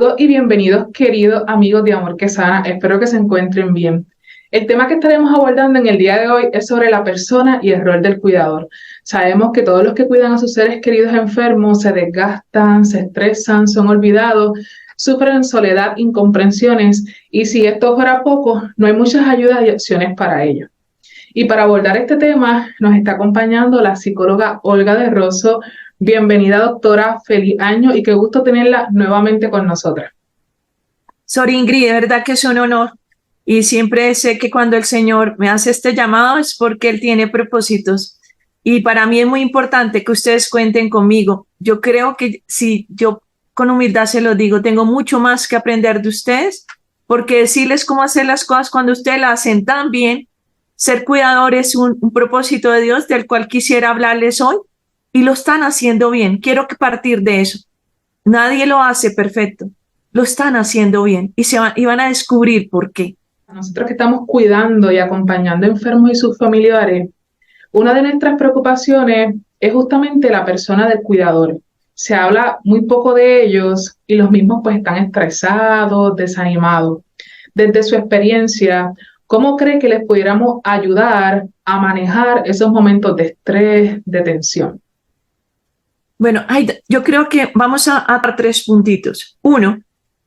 Saludos y bienvenidos, queridos amigos de Amor que Sana. Espero que se encuentren bien. El tema que estaremos abordando en el día de hoy es sobre la persona y el rol del cuidador. Sabemos que todos los que cuidan a sus seres queridos enfermos se desgastan, se estresan, son olvidados, sufren soledad, incomprensiones, y si esto fuera poco, no hay muchas ayudas y opciones para ello. Y para abordar este tema nos está acompañando la psicóloga Olga de Rosso. Bienvenida, doctora, feliz año y qué gusto tenerla nuevamente con nosotras. Sor Ingrid, de verdad que es un honor y siempre sé que cuando el Señor me hace este llamado es porque Él tiene propósitos y para mí es muy importante que ustedes cuenten conmigo. Yo creo que si yo con humildad se lo digo, tengo mucho más que aprender de ustedes porque decirles cómo hacer las cosas cuando ustedes las hacen tan bien, ser cuidador es un propósito de Dios del cual quisiera hablarles hoy y lo están haciendo bien. Quiero que partir de eso. Nadie lo hace perfecto. Lo están haciendo bien y van a descubrir por qué. Nosotros que estamos cuidando y acompañando enfermos y sus familiares, una de nuestras preocupaciones es justamente la persona del cuidador. Se habla muy poco de ellos y los mismos pues están estresados, desanimados. Desde su experiencia, ¿cómo cree que les pudiéramos ayudar a manejar esos momentos de estrés, de tensión? Bueno, yo creo que vamos a dar 3 puntitos. 1,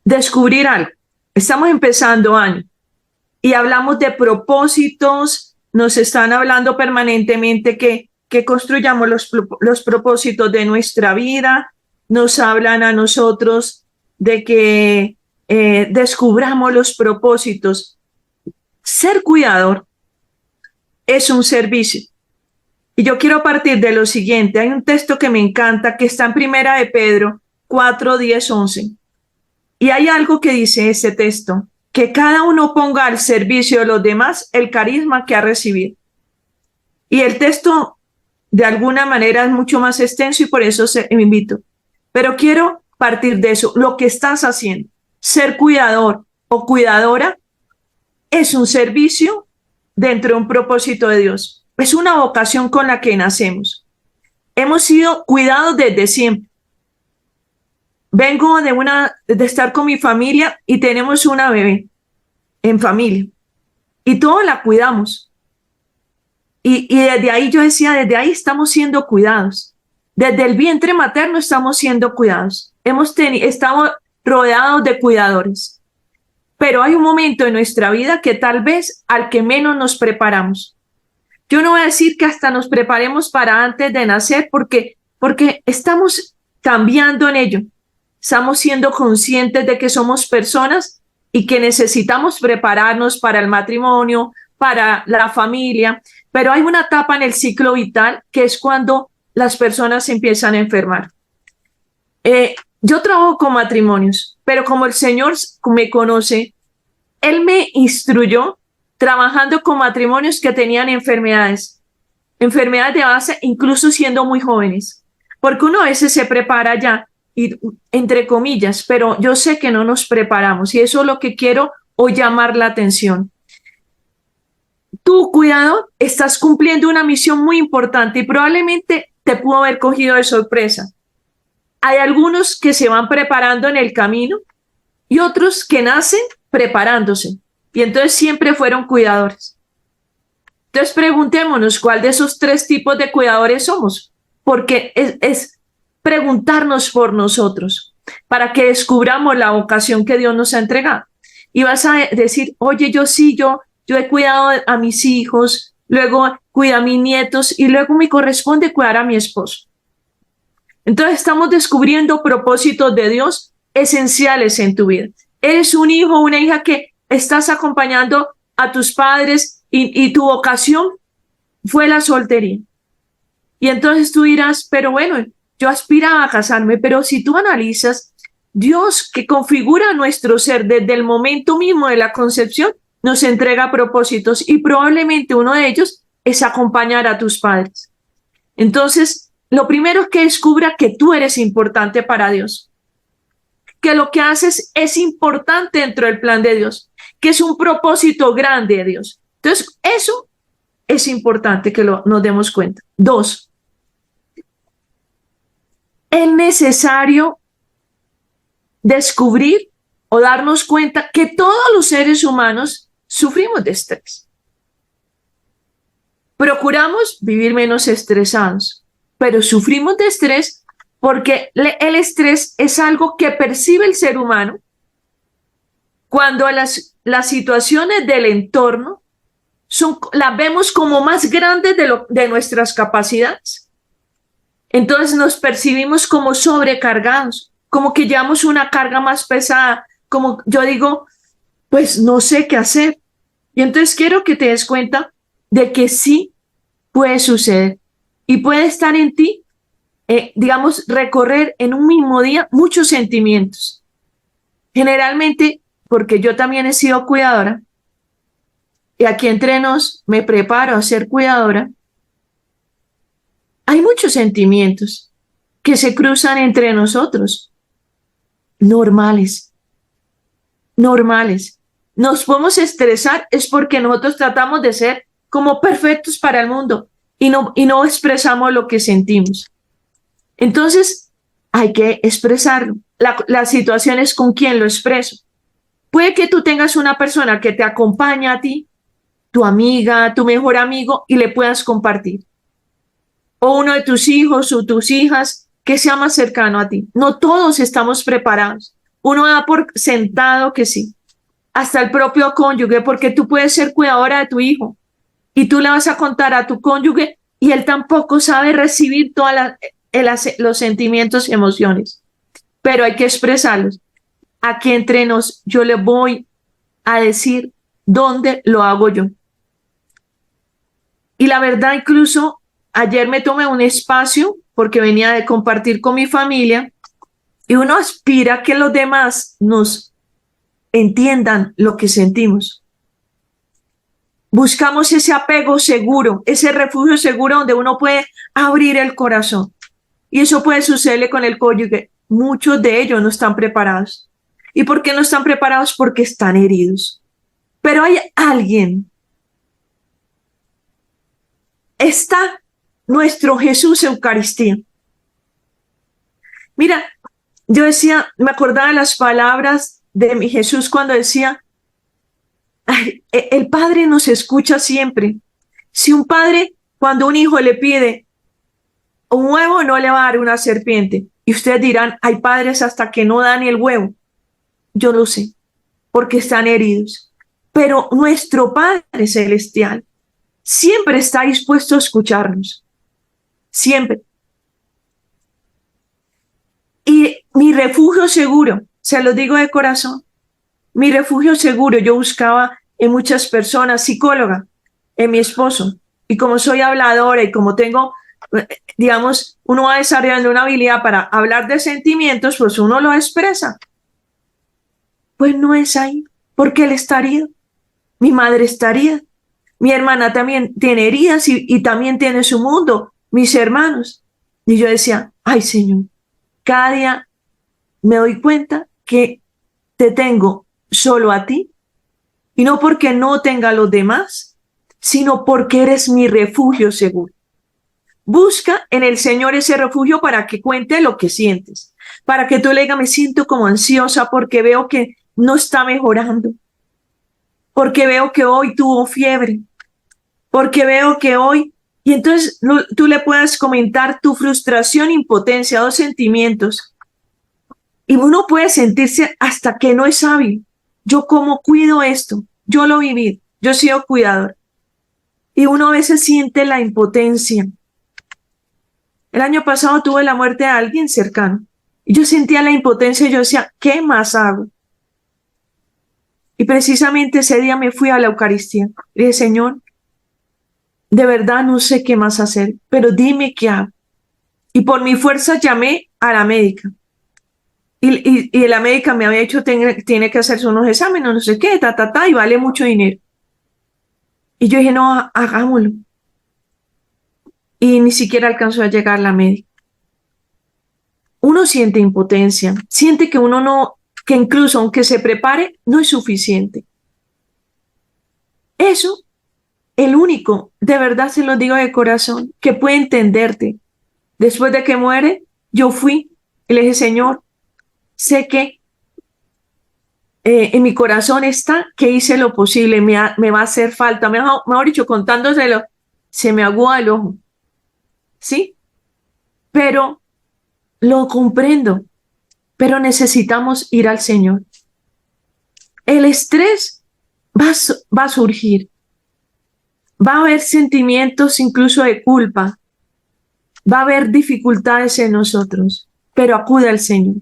descubrir algo. Estamos empezando año y hablamos de propósitos, nos están hablando permanentemente que construyamos los propósitos de nuestra vida, nos hablan a nosotros de que descubramos los propósitos. Ser cuidador es un servicio. Y yo quiero partir de lo siguiente. Hay un texto que me encanta que está en Primera de Pedro 4, 10, 11. Y hay algo que dice ese texto, que cada uno ponga al servicio de los demás el carisma que ha recibido. Y el texto de alguna manera es mucho más extenso y por eso me invito. Pero quiero partir de eso. Lo que estás haciendo, ser cuidador o cuidadora, es un servicio dentro de un propósito de Dios. Es una vocación con la que nacemos. Hemos sido cuidados desde siempre. Vengo de estar con mi familia y tenemos una bebé en familia y todos la cuidamos. Y desde ahí yo decía, desde ahí estamos siendo cuidados. Desde el vientre materno estamos siendo cuidados. Estamos rodeados de cuidadores. Pero hay un momento en nuestra vida que tal vez al que menos nos preparamos. Yo no voy a decir que hasta nos preparemos para antes de nacer porque estamos cambiando en ello. Estamos siendo conscientes de que somos personas y que necesitamos prepararnos para el matrimonio, para la familia, pero hay una etapa en el ciclo vital que es cuando las personas se empiezan a enfermar. Yo trabajo con matrimonios, pero como el Señor me conoce, Él me instruyó trabajando con matrimonios que tenían enfermedades de base, incluso siendo muy jóvenes, porque uno a veces se prepara ya, y, entre comillas, pero yo sé que no nos preparamos y eso es lo que quiero hoy llamar la atención. Tú, cuidado, estás cumpliendo una misión muy importante y probablemente te pudo haber cogido de sorpresa. Hay algunos que se van preparando en el camino y otros que nacen preparándose y entonces siempre fueron cuidadores. Entonces preguntémonos cuál de esos 3 tipos de cuidadores somos, porque es preguntarnos por nosotros para que descubramos la vocación que Dios nos ha entregado. Y vas a decir, oye, yo he cuidado a mis hijos, luego cuido a mis nietos y luego me corresponde cuidar a mi esposo. Entonces estamos descubriendo propósitos de Dios esenciales en tu vida. Eres un hijo o una hija que estás acompañando a tus padres y tu vocación fue la soltería. Y entonces tú dirás, pero bueno, yo aspiraba a casarme, pero si tú analizas, Dios que configura nuestro ser desde el momento mismo de la concepción, nos entrega propósitos y probablemente uno de ellos es acompañar a tus padres. Entonces, lo primero es que descubra que tú eres importante para Dios, que lo que haces es importante dentro del plan de Dios, que es un propósito grande de Dios. Entonces, eso es importante que nos demos cuenta. 2, es necesario descubrir o darnos cuenta que todos los seres humanos sufrimos de estrés. Procuramos vivir menos estresados, pero sufrimos de estrés porque el estrés es algo que percibe el ser humano cuando las situaciones del entorno las vemos como más grandes de nuestras capacidades. Entonces nos percibimos como sobrecargados, como que llevamos una carga más pesada, como yo digo, pues no sé qué hacer. Y entonces quiero que te des cuenta de que sí puede suceder y puede estar en ti, digamos, recorrer en un mismo día muchos sentimientos. Generalmente, porque yo también he sido cuidadora, y aquí entre nos me preparo a ser cuidadora, hay muchos sentimientos que se cruzan entre nosotros, normales. Nos podemos estresar es porque nosotros tratamos de ser como perfectos para el mundo y no expresamos lo que sentimos. Entonces, hay que expresarlo. La situación es con quién lo expreso. Puede que tú tengas una persona que te acompaña a ti, tu amiga, tu mejor amigo, y le puedas compartir. O uno de tus hijos o tus hijas que sea más cercano a ti. No todos estamos preparados. Uno da por sentado que sí. Hasta el propio cónyuge, porque tú puedes ser cuidadora de tu hijo y tú le vas a contar a tu cónyuge y él tampoco sabe recibir todos los sentimientos y emociones. Pero hay que expresarlos. Aquí entre nos, yo le voy a decir dónde lo hago yo. Y la verdad, incluso ayer me tomé un espacio porque venía de compartir con mi familia y uno aspira a que los demás nos entiendan lo que sentimos. Buscamos ese apego seguro, ese refugio seguro donde uno puede abrir el corazón. Y eso puede sucederle con el cónyuge. Muchos de ellos no están preparados. ¿Y por qué no están preparados? Porque están heridos. Pero hay alguien. Está nuestro Jesús Eucaristía. Mira, yo decía, me acordaba de las palabras de mi Jesús cuando decía, ay, el Padre nos escucha siempre. Si un padre, cuando un hijo le pide un huevo, no le va a dar una serpiente. Y ustedes dirán, hay padres hasta que no dan el huevo. Yo lo sé, porque están heridos. Pero nuestro Padre Celestial siempre está dispuesto a escucharnos. Siempre. Y mi refugio seguro, se lo digo de corazón, mi refugio seguro, yo buscaba en muchas personas, psicóloga, en mi esposo. Y como soy habladora y como tengo, digamos, uno va desarrollando una habilidad para hablar de sentimientos, pues uno lo expresa. Pues no es ahí, porque él está herido. Mi madre está herida. Mi hermana también tiene heridas y también tiene su mundo. Mis hermanos. Y yo decía, ay Señor, cada día me doy cuenta que te tengo solo a ti, y no porque no tenga a los demás, sino porque eres mi refugio seguro. Busca en el Señor ese refugio para que cuente lo que sientes, para que tú le digas, me siento como ansiosa porque veo que no está mejorando, porque veo que hoy tuvo fiebre, porque veo que hoy, y entonces tú le puedas comentar tu frustración, impotencia, dos sentimientos, y uno puede sentirse hasta que no es hábil. Yo cómo cuido esto, yo lo viví, yo he sido cuidador. Y uno a veces siente la impotencia. El año pasado tuve la muerte de alguien cercano. Y yo sentía la impotencia y yo decía, ¿qué más hago? Y precisamente ese día me fui a la Eucaristía. Le dije, Señor, de verdad no sé qué más hacer, pero dime qué hago. Y por mi fuerza llamé a la médica. Y la médica me había dicho, tiene que hacerse unos exámenes, no sé qué, y vale mucho dinero. Y yo dije, no, hagámoslo. Y ni siquiera alcanzó a llegar la médica. Uno siente impotencia, siente que uno no, que incluso aunque se prepare, no es suficiente. Eso, el único, de verdad se lo digo de corazón, que puede entenderte. Después de que muere, yo fui y le dije, Señor, sé que en mi corazón está que hice lo posible, me va a hacer falta, mejor dicho, contándoselo, se me aguó el ojo, ¿sí? Pero lo comprendo, pero necesitamos ir al Señor. El estrés va a surgir, va a haber sentimientos incluso de culpa, va a haber dificultades en nosotros, pero acude al Señor,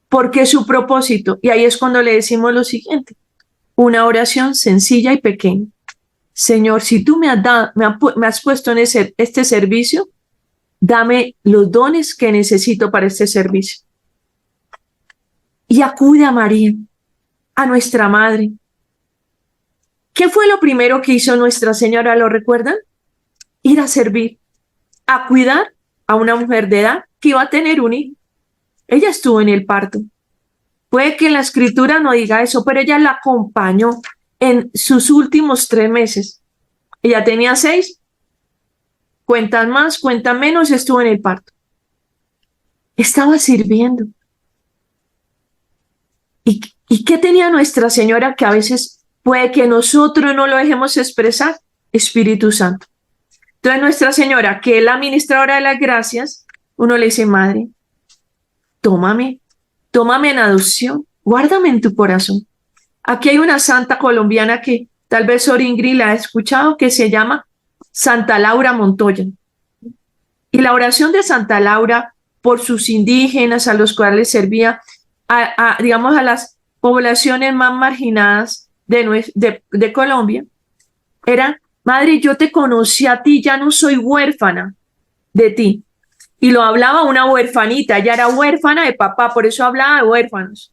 porque es su propósito. Y ahí es cuando le decimos lo siguiente, una oración sencilla y pequeña. Señor, si tú me has puesto en este servicio, dame los dones que necesito para este servicio. Y acude a María, a nuestra madre. ¿Qué fue lo primero que hizo Nuestra Señora? ¿Lo recuerdan? Ir a servir, a cuidar a una mujer de edad que iba a tener un hijo. Ella estuvo en el parto. Puede que la escritura no diga eso, pero ella la acompañó en sus últimos 3 meses. Ella tenía 6, cuentan más, cuentan menos, estuvo en el parto. Estaba sirviendo. ¿Y qué tenía Nuestra Señora que a veces puede que nosotros no lo dejemos expresar? Espíritu Santo. Entonces Nuestra Señora, que es la administradora de las gracias, uno le dice, Madre, tómame en adopción, guárdame en tu corazón. Aquí hay una santa colombiana que tal vez Sor Ingrid la ha escuchado, que se llama Santa Laura Montoya. Y la oración de Santa Laura por sus indígenas a los cuales servía, digamos, a las poblaciones más marginadas de Colombia, era, Madre, yo te conocí a ti, ya no soy huérfana de ti. Y lo hablaba una huérfanita, ella era huérfana de papá, por eso hablaba de huérfanos.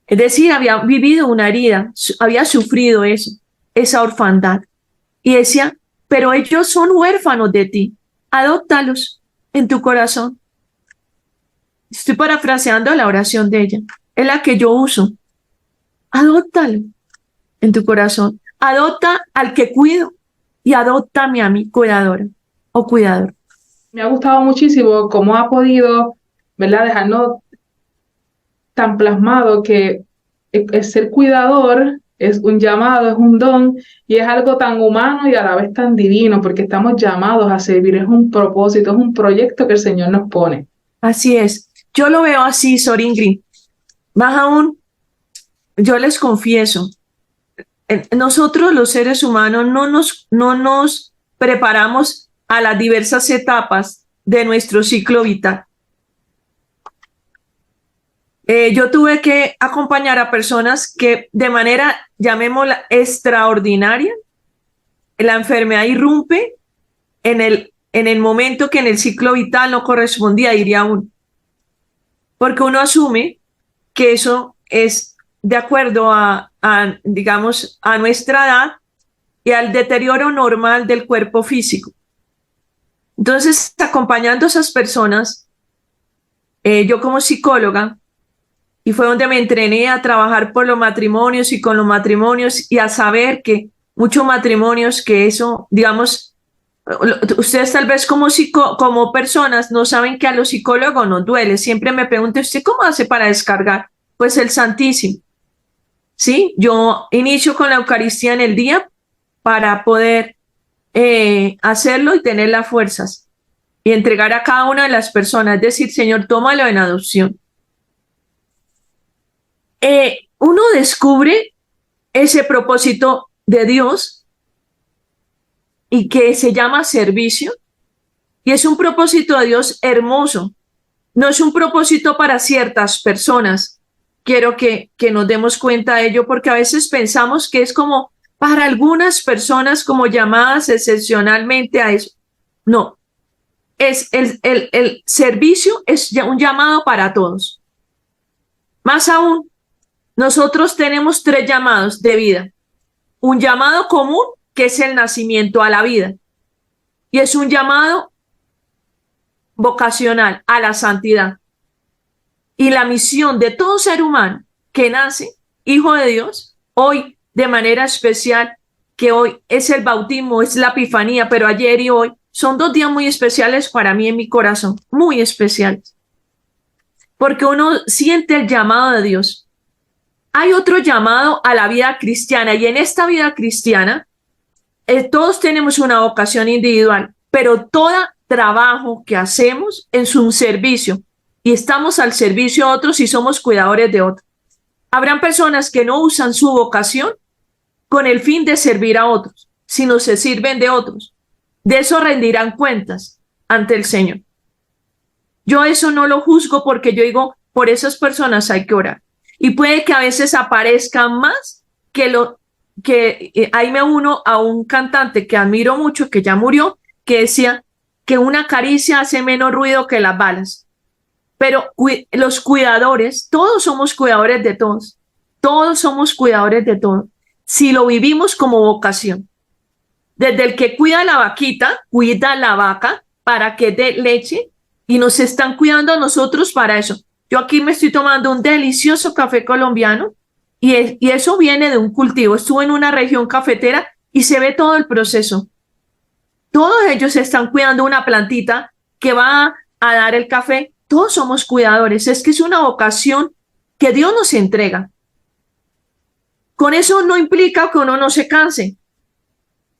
Es decir, había vivido una herida, había sufrido eso, esa orfandad. Y decía, pero ellos son huérfanos de ti, adóptalos en tu corazón. Estoy parafraseando la oración de ella, es la que yo uso. Adóptalo en tu corazón, adopta al que cuido y adóptame a mi cuidadora o cuidador. Me ha gustado muchísimo cómo ha podido, ¿verdad?, dejarnos tan plasmado que el ser cuidador es un llamado, es un don y es algo tan humano y a la vez tan divino, porque estamos llamados a servir, es un propósito, es un proyecto que el Señor nos pone. Así es, yo lo veo así, Sor Ingrid. Más aún, yo les confieso, nosotros los seres humanos no nos preparamos a las diversas etapas de nuestro ciclo vital. Yo tuve que acompañar a personas que de manera, llamémosla, extraordinaria, la enfermedad irrumpe en el momento que en el ciclo vital no correspondía, diría uno. Porque uno asume que eso es de acuerdo digamos, a nuestra edad y al deterioro normal del cuerpo físico. Entonces, acompañando a esas personas, yo como psicóloga, y fue donde me entrené a trabajar por los matrimonios y con los matrimonios y a saber que muchos matrimonios que eso, digamos, ustedes tal vez como personas no saben que a los psicólogos nos duele. Siempre me pregunto, ¿usted cómo hace para descargar? Pues el Santísimo. ¿Sí? Yo inicio con la Eucaristía en el día para poder hacerlo y tener las fuerzas y entregar a cada una de las personas, es decir, Señor, tómalo en adopción. Uno descubre ese propósito de Dios y que se llama servicio, y es un propósito de Dios hermoso, no es un propósito para ciertas personas. Quiero que nos demos cuenta de ello, porque a veces pensamos que es como para algunas personas como llamadas excepcionalmente a eso. No, el servicio es un llamado para todos. Más aún, nosotros tenemos 3 llamados de vida. Un llamado común, que es el nacimiento a la vida, y es un llamado vocacional a la santidad. Y la misión de todo ser humano que nace, hijo de Dios, hoy de manera especial, que hoy es el bautismo, es la Epifanía, pero ayer y hoy son 2 días muy especiales para mí en mi corazón, muy especiales, porque uno siente el llamado de Dios hay otro llamado a la vida cristiana, y en esta vida cristiana todos tenemos una vocación individual, pero todo trabajo que hacemos es un servicio y estamos al servicio de otros y somos cuidadores de otros. Habrán personas que no usan su vocación con el fin de servir a otros, sino se sirven de otros. De eso rendirán cuentas ante el Señor. Yo eso no lo juzgo, porque yo digo, por esas personas hay que orar. Y puede que a veces aparezcan más ahí me uno a un cantante que admiro mucho, que ya murió, que decía que una caricia hace menos ruido que las balas. Pero los cuidadores, todos somos cuidadores de todos. Todos somos cuidadores de todo, si lo vivimos como vocación. Desde el que cuida la vaquita, cuida la vaca para que dé leche, y nos están cuidando a nosotros para eso. Yo aquí me estoy tomando un delicioso café colombiano y eso viene de un cultivo. Estuve en una región cafetera y se ve todo el proceso. Todos ellos están cuidando una plantita que va a dar el café. Todos somos cuidadores. Es que es una vocación que Dios nos entrega. Con eso no implica que uno no se canse,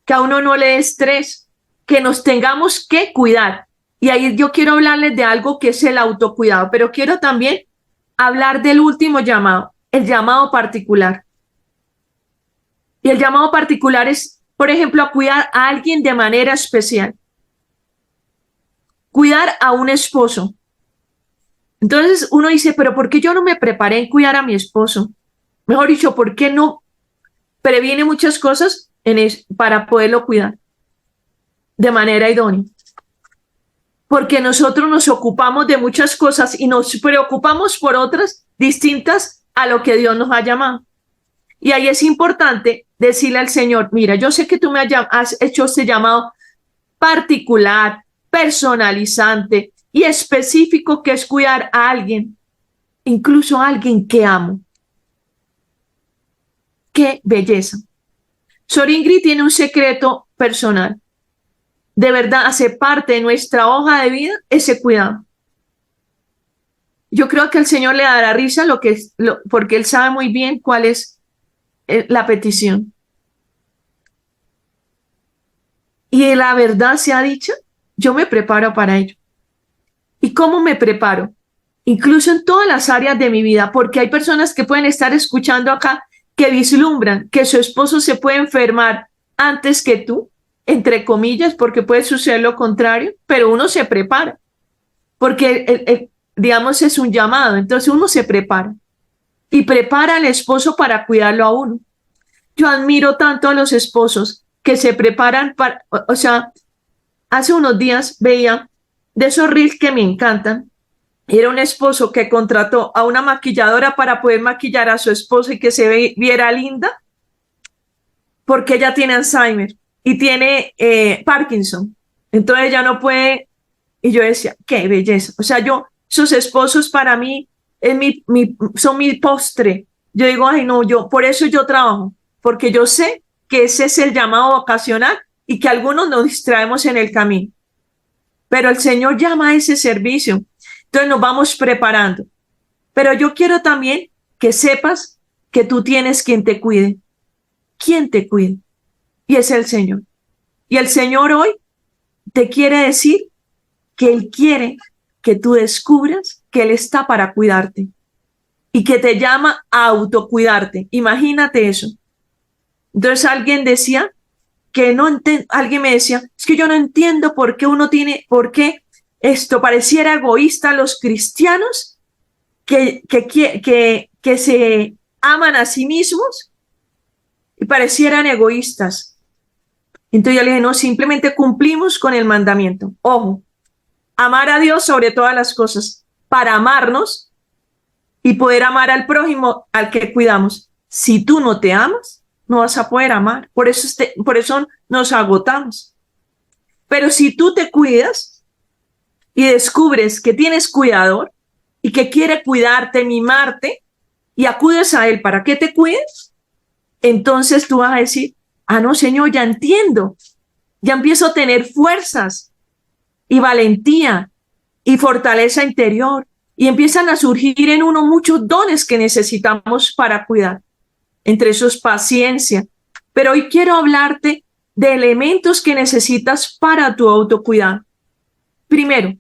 que a uno no le dé estrés, que nos tengamos que cuidar. Y ahí yo quiero hablarles de algo que es el autocuidado, pero quiero también hablar del último llamado, el llamado particular. Y el llamado particular es, por ejemplo, a cuidar a alguien de manera especial. Cuidar a un esposo. Entonces uno dice, pero ¿por qué yo no me preparé en cuidar a mi esposo? Mejor dicho, ¿por qué no previene muchas cosas para poderlo cuidar de manera idónea? Porque nosotros nos ocupamos de muchas cosas y nos preocupamos por otras distintas a lo que Dios nos ha llamado. Y ahí es importante decirle al Señor, mira, yo sé que tú me has hecho este llamado particular, personalizante y específico, que es cuidar a alguien, incluso a alguien que amo. ¡Qué belleza! Sor Ingrid tiene un secreto personal. De verdad, hace parte de nuestra hoja de vida ese cuidado. Yo creo que el Señor le dará risa porque Él sabe muy bien cuál es la petición. Y la verdad sea dicha, yo me preparo para ello. ¿Y cómo me preparo? Incluso en todas las áreas de mi vida, porque hay personas que pueden estar escuchando acá que vislumbran que su esposo se puede enfermar antes que tú, entre comillas, porque puede suceder lo contrario, pero uno se prepara, porque digamos es un llamado, entonces uno se prepara y prepara al esposo para cuidarlo a uno. Yo admiro tanto a los esposos que se preparan o sea, hace unos días veía de esos reels que me encantan. Era un esposo que contrató a una maquilladora para poder maquillar a su esposa y que se viera linda, porque ella tiene Alzheimer y tiene Parkinson. Entonces ella no puede. Y yo decía, qué belleza. O sea, sus esposos para mí son mi postre. Yo digo, ay no, por eso yo trabajo, porque yo sé que ese es el llamado vocacional y que algunos nos distraemos en el camino. Pero el Señor llama a ese servicio. Entonces nos vamos preparando. Pero yo quiero también que sepas que tú tienes quien te cuide. ¿Quién te cuide? Y es el Señor. Y el Señor hoy te quiere decir que Él quiere que tú descubras que Él está para cuidarte y que te llama a autocuidarte. Imagínate eso. Entonces alguien me decía, es que yo no entiendo por qué esto pareciera egoísta a los cristianos que se aman a sí mismos y parecieran egoístas. Entonces yo le dije, no, simplemente cumplimos con el mandamiento. Ojo, amar a Dios sobre todas las cosas, para amarnos y poder amar al prójimo al que cuidamos. Si tú no te amas, no vas a poder amar. Por eso nos agotamos. Pero si tú te cuidas y descubres que tienes cuidador y que quiere cuidarte, mimarte, y acudes a Él para que te cuides, entonces tú vas a decir, ah, no, Señor, ya entiendo. Ya empiezo a tener fuerzas y valentía y fortaleza interior y empiezan a surgir en uno muchos dones que necesitamos para cuidar. Entre esos, paciencia. Pero hoy quiero hablarte de elementos que necesitas para tu autocuidado. Primero,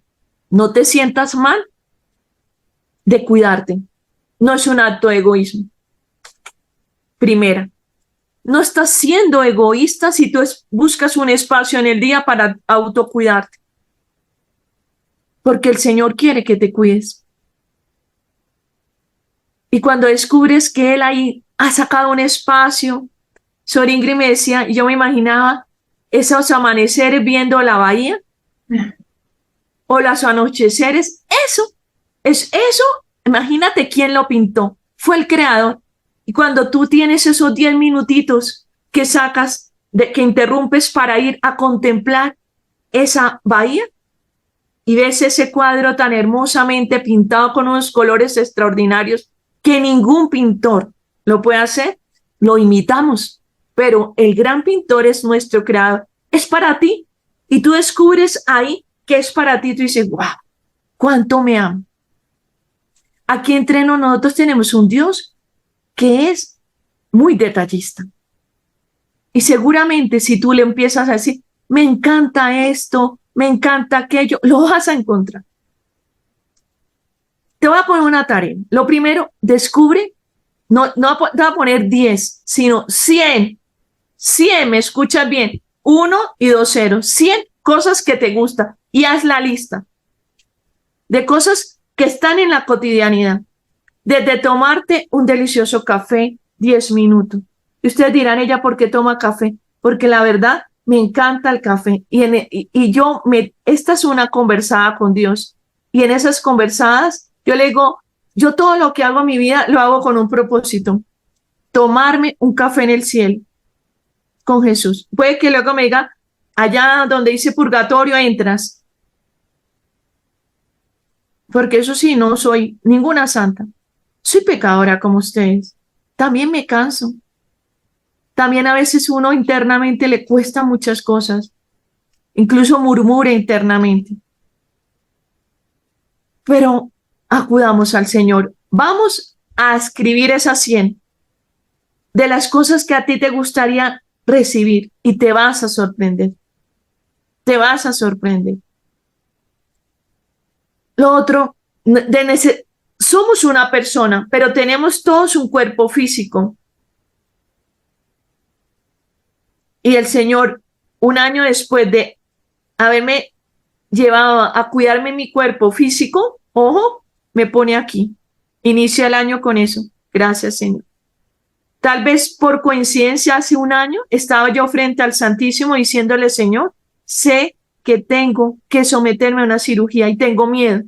no te sientas mal de cuidarte. No es un acto de egoísmo. Primera, no estás siendo egoísta si tú buscas un espacio en el día para autocuidarte. Porque el Señor quiere que te cuides. Y cuando descubres que Él ahí ha sacado un espacio, Sor Ingrid me decía, y yo me imaginaba esos amaneceres viendo la bahía o los anocheceres. Eso, imagínate quién lo pintó. Fue el creador. Y cuando tú tienes esos 10 minutitos que sacas, que interrumpes para ir a contemplar esa bahía y ves ese cuadro tan hermosamente pintado con unos colores extraordinarios que ningún pintor lo puede hacer, lo imitamos. Pero el gran pintor es nuestro creador. Es para ti. Y tú descubres ahí que es para ti. Tú dices, wow, cuánto me amo. Aquí entre nosotros tenemos un Dios que es muy detallista. Y seguramente si tú le empiezas a decir, me encanta esto, me encanta aquello, lo vas a encontrar. Te voy a poner una tarea. Lo primero, descubre, no te voy a poner 10, sino 100. 100, me escuchas bien. 1 y 2 ceros. 100 cosas que te gustan. Y haz la lista de cosas que están en la cotidianidad. Desde tomarte un delicioso café, 10 minutos. Y ustedes dirán, ella, ¿por qué toma café? Porque la verdad, me encanta el café. Esta es una conversada con Dios. Y en esas conversadas, yo le digo, yo todo lo que hago en mi vida lo hago con un propósito. Tomarme un café en el cielo con Jesús. Puede que luego me diga, allá donde dice purgatorio entras. Porque eso sí, no soy ninguna santa. Soy pecadora como ustedes. También me canso. También a veces uno internamente le cuesta muchas cosas. Incluso murmura internamente. Pero acudamos al Señor. Vamos a escribir esas 100 de las cosas que a ti te gustaría recibir y te vas a sorprender. Te vas a sorprender. Lo otro, somos una persona, pero tenemos todos un cuerpo físico. Y el Señor, un año después de haberme llevado a cuidarme mi cuerpo físico, ojo, me pone aquí. Inicia el año con eso. Gracias, Señor. Tal vez por coincidencia hace un año estaba yo frente al Santísimo diciéndole, Señor, sé que tengo que someterme a una cirugía y tengo miedo.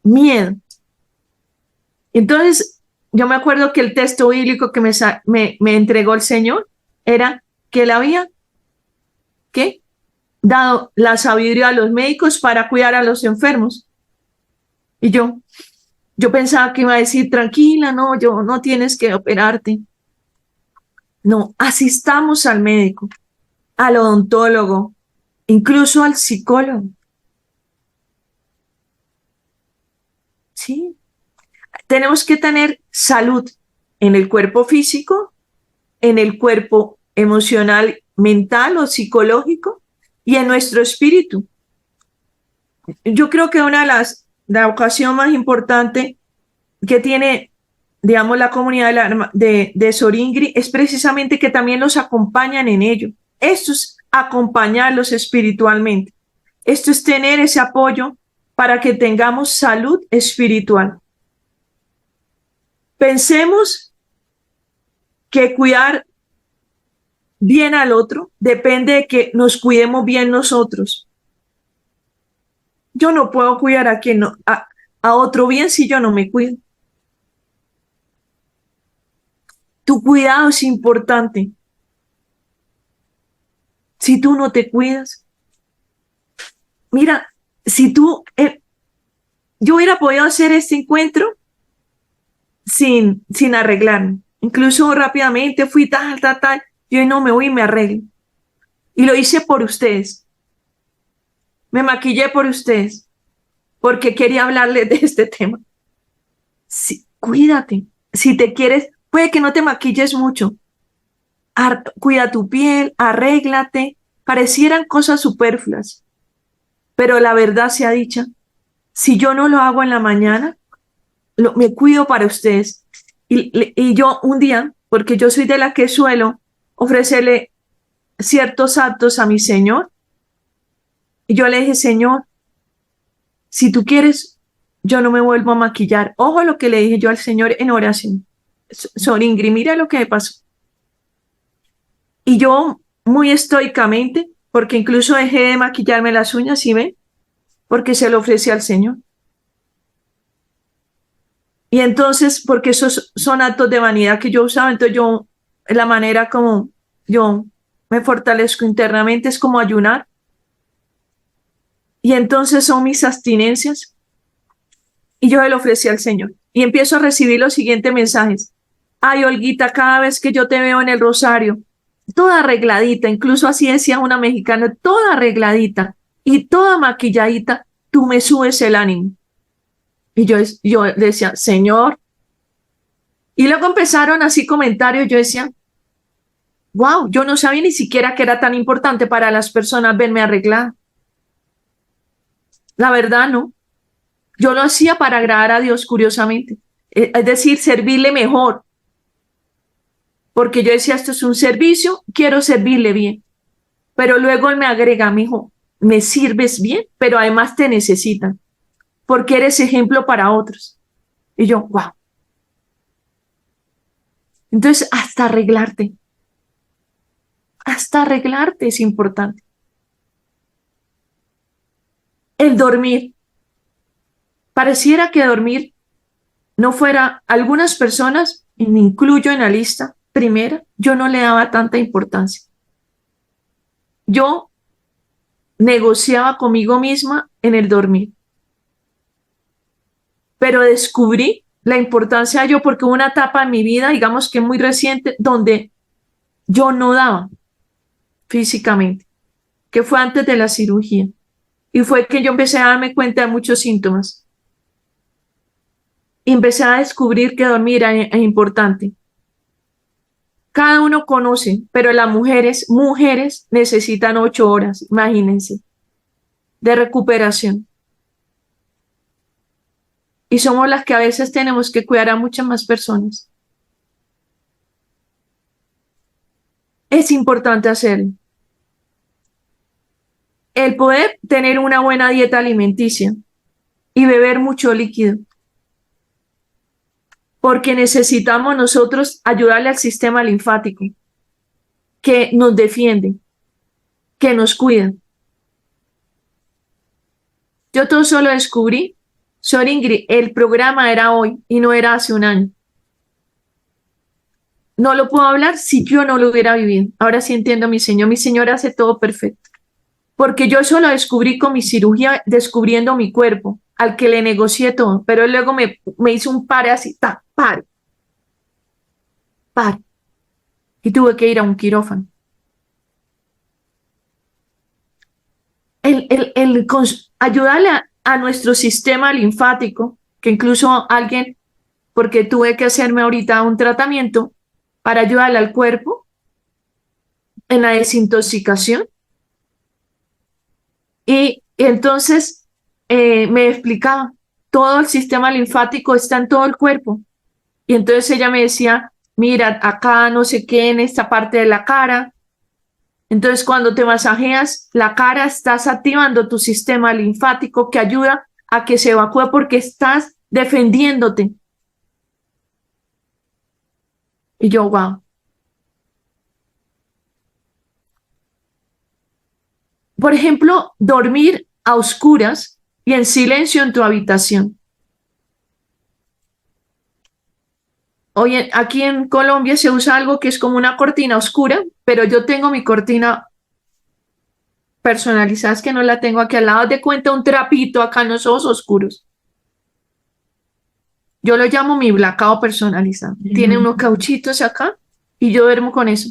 Miedo. Entonces, yo me acuerdo que el texto bíblico que me entregó el Señor era que él había dado la sabiduría a los médicos para cuidar a los enfermos. Y yo pensaba que iba a decir, tranquila, no tienes que operarte. No, asistamos al médico, al odontólogo, incluso al psicólogo. Sí. Tenemos que tener salud en el cuerpo físico, en el cuerpo emocional, mental o psicológico y en nuestro espíritu. Yo creo que la ocasión más importante que tiene, digamos, la comunidad de Sor Ingrid es precisamente que también los acompañan en ello. Esto es acompañarlos espiritualmente. Esto es tener ese apoyo para que tengamos salud espiritual. Pensemos que cuidar bien al otro depende de que nos cuidemos bien nosotros. Yo no puedo cuidar a otro bien si yo no me cuido. Tu cuidado es importante. Si tú no te cuidas, mira, yo hubiera podido hacer este encuentro sin arreglarme. Incluso rápidamente fui tal. Yo no me voy y me arreglo. Y lo hice por ustedes. Me maquillé por ustedes. porque quería hablarles de este tema. Sí, cuídate. Si te quieres, puede que no te maquilles mucho. Cuida tu piel, arréglate. Parecieran cosas superfluas, pero la verdad sea dicha, si yo no lo hago en la mañana, me cuido para ustedes. Y yo un día, porque yo soy de la que suelo ofrecerle ciertos actos a mi Señor, y yo le dije, Señor, si tú quieres, yo no me vuelvo a maquillar. Ojo lo que le dije yo al Señor en oración. Sor Ingrid, mira lo que me pasó. Y yo muy estoicamente, porque incluso dejé de maquillarme las uñas, ¿sí ven? Porque se lo ofrecí al Señor. Y entonces, porque esos son actos de vanidad que yo usaba, entonces yo, la manera como yo me fortalezco internamente es como ayunar. Y entonces son mis abstinencias. Y yo se lo ofrecí al Señor. Y empiezo a recibir los siguientes mensajes. Ay, Olguita, cada vez que yo te veo en el rosario, toda arregladita, incluso así decía una mexicana, toda arregladita y toda maquilladita, tú me subes el ánimo. Y yo decía, Señor. Y luego empezaron así comentarios, yo decía, wow, yo no sabía ni siquiera que era tan importante para las personas verme arreglada. La verdad, no. Yo lo hacía para agradar a Dios, curiosamente. Es decir, servirle mejor. Porque yo decía, esto es un servicio, quiero servirle bien. Pero luego él me agrega, mijo, me sirves bien, pero además te necesitan. Porque eres ejemplo para otros. Y yo, wow. Entonces, hasta arreglarte es importante. El dormir. Pareciera que dormir no fuera, algunas personas, y me incluyo en la lista primera, yo no le daba tanta importancia. Yo negociaba conmigo misma en el dormir. Pero descubrí la importancia de ello porque hubo una etapa en mi vida, digamos que muy reciente, donde yo no daba físicamente, que fue antes de la cirugía. Y fue que yo empecé a darme cuenta de muchos síntomas. Y empecé a descubrir que dormir es importante. Cada uno conoce, pero las mujeres necesitan 8 horas, imagínense, de recuperación. Y somos las que a veces tenemos que cuidar a muchas más personas. Es importante hacerlo. El poder tener una buena dieta alimenticia y beber mucho líquido. Porque necesitamos nosotros ayudarle al sistema linfático, que nos defiende, que nos cuida. Yo todo solo descubrí, Sor Ingrid, el programa era hoy y no era hace un año. No lo puedo hablar si yo no lo hubiera vivido. Ahora sí entiendo a mi Señor hace todo perfecto. Porque yo solo descubrí con mi cirugía, descubriendo mi cuerpo, al que le negocié todo, pero él luego me hizo un pare así, pare. Y tuve que ir a un quirófano. Ayudarle a nuestro sistema linfático, que incluso alguien, porque tuve que hacerme ahorita un tratamiento para ayudarle al cuerpo en la desintoxicación. Y entonces me explicaba, todo el sistema linfático está en todo el cuerpo. Y entonces ella me decía, mira, acá no sé qué, en esta parte de la cara. Entonces cuando te masajeas la cara, estás activando tu sistema linfático que ayuda a que se evacúe porque estás defendiéndote. Y yo, wow. Por ejemplo, dormir a oscuras y en silencio en tu habitación. Hoy aquí en Colombia se usa algo que es como una cortina oscura, pero yo tengo mi cortina personalizada, es que no la tengo aquí al lado, de cuenta un trapito acá en los ojos oscuros. Yo lo llamo mi blackout personalizado. Tiene unos cauchitos acá y yo duermo con eso.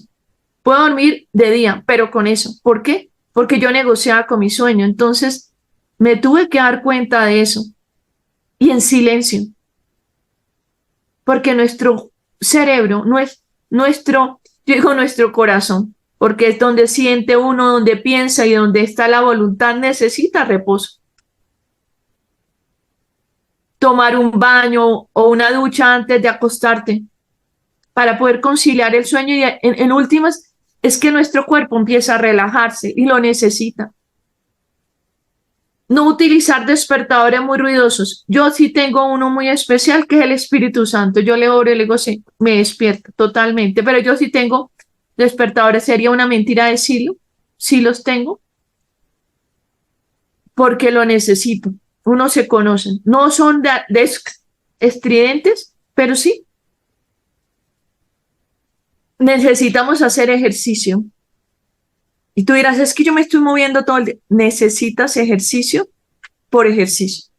Puedo dormir de día, pero con eso. ¿Por qué? Porque yo negociaba con mi sueño. Entonces, Me tuve que dar cuenta de eso y en silencio, porque nuestro cerebro, yo digo nuestro corazón, porque es donde siente uno, donde piensa y donde está la voluntad, necesita reposo. Tomar un baño o una ducha antes de acostarte para poder conciliar el sueño y en últimas es que nuestro cuerpo empieza a relajarse y lo necesita. No utilizar despertadores muy ruidosos. Yo sí tengo uno muy especial que es el Espíritu Santo. Yo le oro y le digo, sí, me despierta totalmente, pero yo sí tengo despertadores. Sería una mentira decirlo. Sí los tengo porque lo necesito. Uno se conocen. No son de estridentes, pero sí necesitamos hacer ejercicio. Y tú dirás, es que yo me estoy moviendo todo el día. Necesitas ejercicio por ejercicio.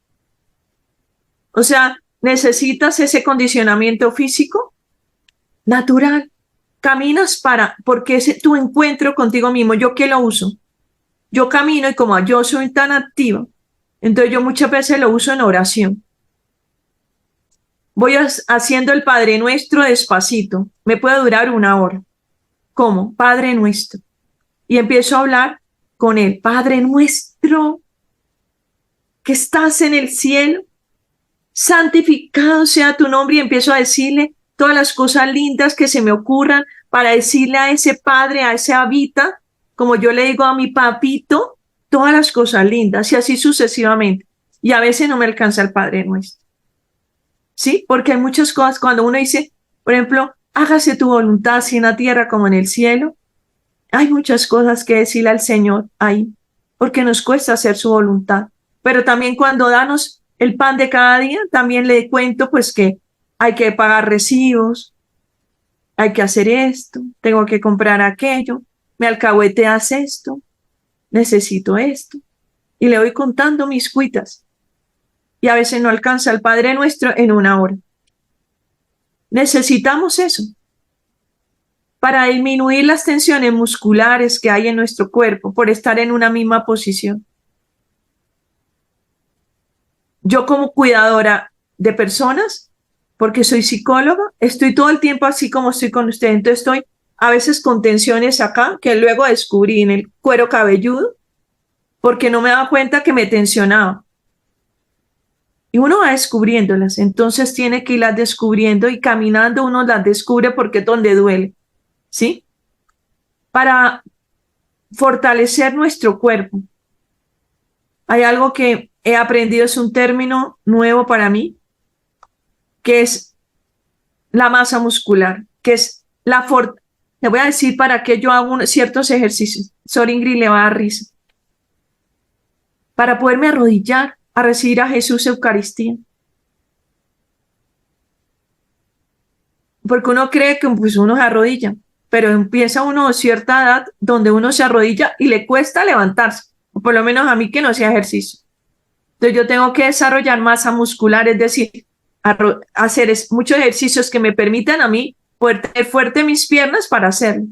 O sea, necesitas ese condicionamiento físico natural. Caminas porque es tu encuentro contigo mismo. ¿Yo qué lo uso? Yo camino y como yo soy tan activa, entonces yo muchas veces lo uso en oración. Voy haciendo el Padre Nuestro despacito. Me puede durar 1 hora. ¿Cómo? Padre Nuestro. Y empiezo a hablar con él. Padre Nuestro, que estás en el cielo, santificado sea tu nombre, y empiezo a decirle todas las cosas lindas que se me ocurran para decirle a ese padre, a ese habita, como yo le digo a mi papito, todas las cosas lindas y así sucesivamente. Y a veces no me alcanza el Padre Nuestro. ¿Sí? Porque hay muchas cosas cuando uno dice, por ejemplo, hágase tu voluntad así en la tierra como en el cielo. Hay muchas cosas que decirle al Señor ahí, porque nos cuesta hacer su voluntad. Pero también cuando danos el pan de cada día, también le cuento pues que hay que pagar recibos, hay que hacer esto, tengo que comprar aquello, me alcahueteas esto, necesito esto. Y le voy contando mis cuitas. Y a veces no alcanza el Padre Nuestro en 1 hora. Necesitamos eso para disminuir las tensiones musculares que hay en nuestro cuerpo por estar en una misma posición. Yo como cuidadora de personas, porque soy psicóloga, estoy todo el tiempo así como estoy con usted. Entonces estoy a veces con tensiones acá, que luego descubrí en el cuero cabelludo, porque no me daba cuenta que me tensionaba. Y uno va descubriéndolas, entonces tiene que irlas descubriendo y caminando uno las descubre porque es donde duele, ¿sí? Para fortalecer nuestro cuerpo. Hay algo que he aprendido, es un término nuevo para mí, que es la masa muscular, que es la fuerza. Le voy a decir para qué yo hago ciertos ejercicios. Sor Ingrid le va a dar risa. Para poderme arrodillar a recibir a Jesús Eucaristía. Porque uno cree que pues, uno se arrodilla, pero empieza uno a cierta edad donde uno se arrodilla y le cuesta levantarse, o por lo menos a mí que no hacía ejercicio. Entonces yo tengo que desarrollar masa muscular, es decir, hacer muchos ejercicios que me permitan a mí poder tener fuerte mis piernas para hacerlo.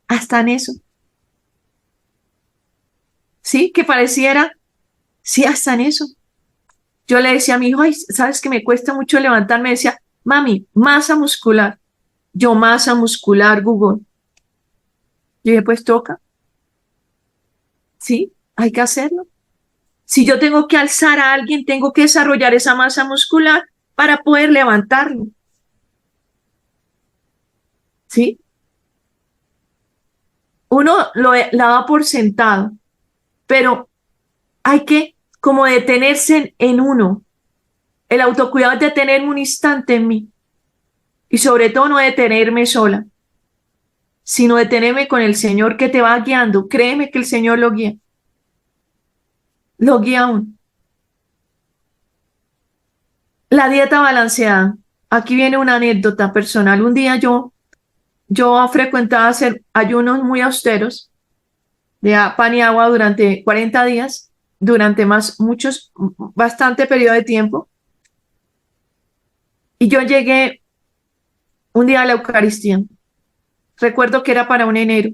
Hasta en eso. Sí, que pareciera, sí, hasta en eso. Yo le decía a mi hijo, ay, sabes que me cuesta mucho levantarme, decía, mami, masa muscular. Yo, masa muscular, Google. Yo dije, pues toca. Sí, hay que hacerlo. Si yo tengo que alzar a alguien, tengo que desarrollar esa masa muscular para poder levantarlo. ¿Sí? Uno la da por sentado, pero hay que como detenerse en uno. El autocuidado es detenerme un instante en mí. Y sobre todo no detenerme sola, sino detenerme con el Señor que te va guiando. Créeme que el Señor lo guía. Lo guía aún. La dieta balanceada. Aquí viene una anécdota personal. Un día yo frecuentaba hacer ayunos muy austeros de pan y agua durante 40 días, durante bastante periodo de tiempo. Y yo llegué un día a la Eucaristía. Recuerdo que era para un enero.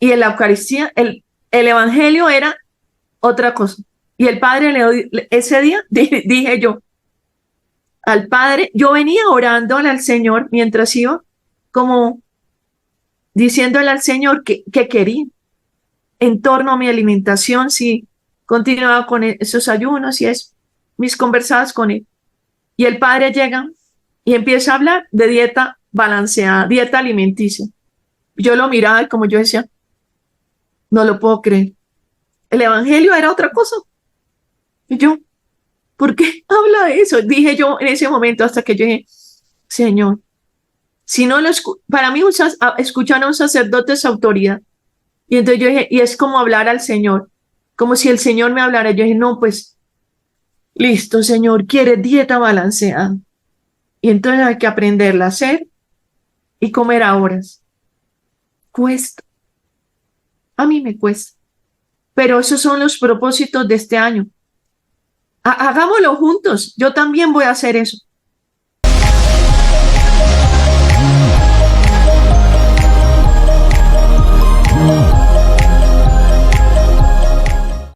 y en la Eucaristía, el Evangelio era otra cosa. Y el Padre, ese día dije yo al Padre, yo venía orando al Señor mientras iba, como diciéndole al Señor que quería en torno a mi alimentación, si continuaba con esos ayunos y es mis conversadas con él. Y el Padre llega y empieza a hablar de dieta balanceada, dieta alimenticia. Yo lo miraba y como yo decía, no lo puedo creer. El Evangelio era otra cosa. Y yo, ¿por qué habla de eso? Dije yo en ese momento hasta que yo dije, Señor, si no lo para mí escuchar a un sacerdote es autoridad. Y entonces yo dije, y es como hablar al Señor, como si el Señor me hablara. Yo dije, no, pues, listo, Señor, quiere dieta balanceada. Y entonces hay que aprenderla a hacer y comer a horas. Cuesta. A mí me cuesta. Pero esos son los propósitos de este año. Hagámoslo juntos. Yo también voy a hacer eso.